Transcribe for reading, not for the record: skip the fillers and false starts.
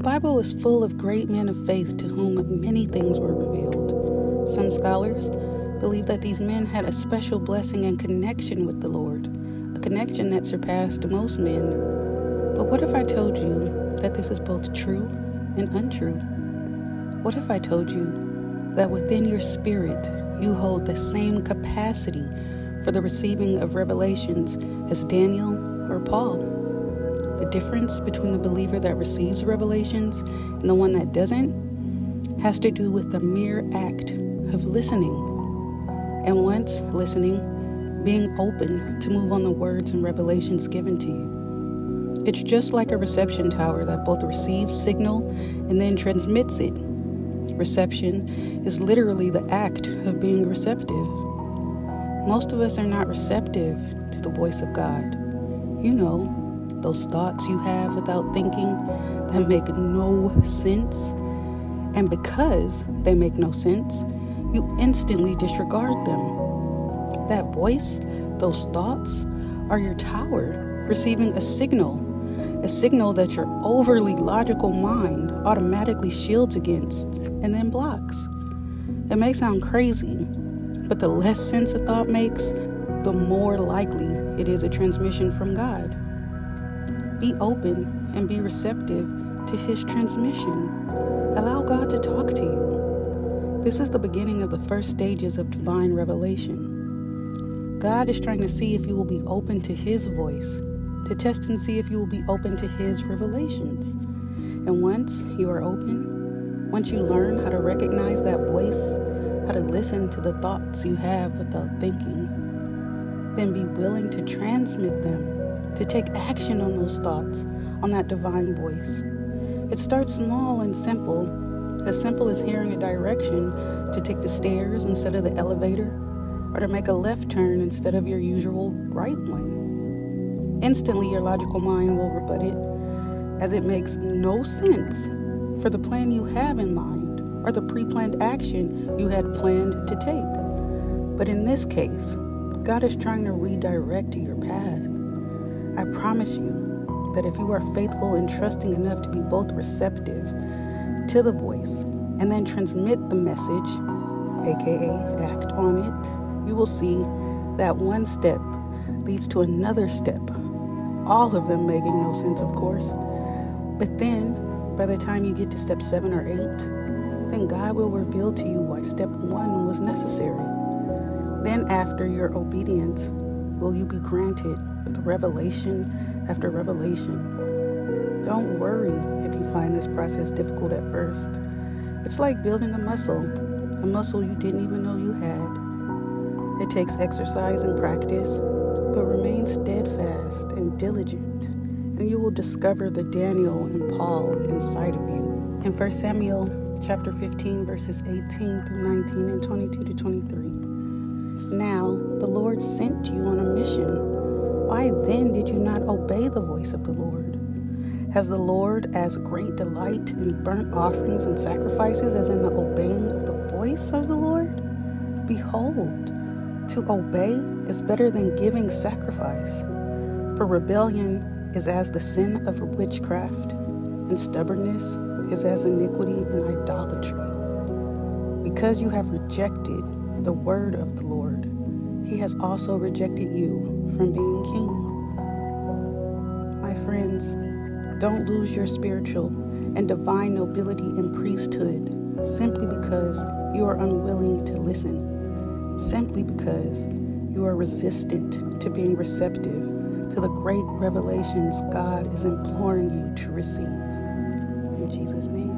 Bible is full of great men of faith to whom many things were revealed. Some scholars believe that these men had a special blessing and connection with the Lord, a connection that surpassed most men. But what if I told you that this is both true and untrue? What if I told you that within your spirit you hold the same capacity for the receiving of revelations as Daniel or Paul? The difference between the believer that receives revelations and the one that doesn't has to do with the mere act of listening. And once listening, being open to move on the words and revelations given to you. It's just like a reception tower that both receives signal and then transmits it. Reception is literally the act of being receptive. Most of us are not receptive to the voice of God. You know, those thoughts you have without thinking that make no sense. And because they make no sense, you instantly disregard them. That voice, those thoughts, are your tower receiving a signal that your overly logical mind automatically shields against and then blocks. It may sound crazy, but the less sense a thought makes, the more likely it is a transmission from God. Be open and be receptive to His transmission. Allow God to talk to you. This is the beginning of the first stages of divine revelation. God is trying to see if you will be open to His voice, to test and see if you will be open to His revelations. And once you are open, once you learn how to recognize that voice, how to listen to the thoughts you have without thinking, then be willing to transmit them, to take action on those thoughts, on that divine voice. It starts small and simple as hearing a direction to take the stairs instead of the elevator, or to make a left turn instead of your usual right one. Instantly, your logical mind will rebut it, as it makes no sense for the plan you have in mind or the pre-planned action you had planned to take. But in this case, God is trying to redirect your path. I promise you that if you are faithful and trusting enough to be both receptive to the voice and then transmit the message, aka act on it, you will see that one step leads to another step, all of them making no sense, of course. But then, by the time you get to step 7 or 8, then God will reveal to you why step 1 was necessary. Then after your obedience, will you be granted with revelation after revelation. Don't worry if you find this process difficult at first. It's like building a muscle you didn't even know you had. It takes exercise and practice, but remain steadfast and diligent, and you will discover the Daniel and Paul inside of you. In 1 Samuel chapter 15, verses 18 through 19 and 22 to 23. Now the Lord sent you on a mission. Why then did you not obey the voice of the Lord? Has the Lord as great delight in burnt offerings and sacrifices as in the obeying of the voice of the Lord? Behold, to obey is better than giving sacrifice. For rebellion is as the sin of witchcraft, and stubbornness is as iniquity and idolatry. Because you have rejected the word of the Lord, He has also rejected you from being king. My friends, don't lose your spiritual and divine nobility and priesthood simply because you are unwilling to listen, simply because you are resistant to being receptive to the great revelations God is imploring you to receive. In Jesus' name.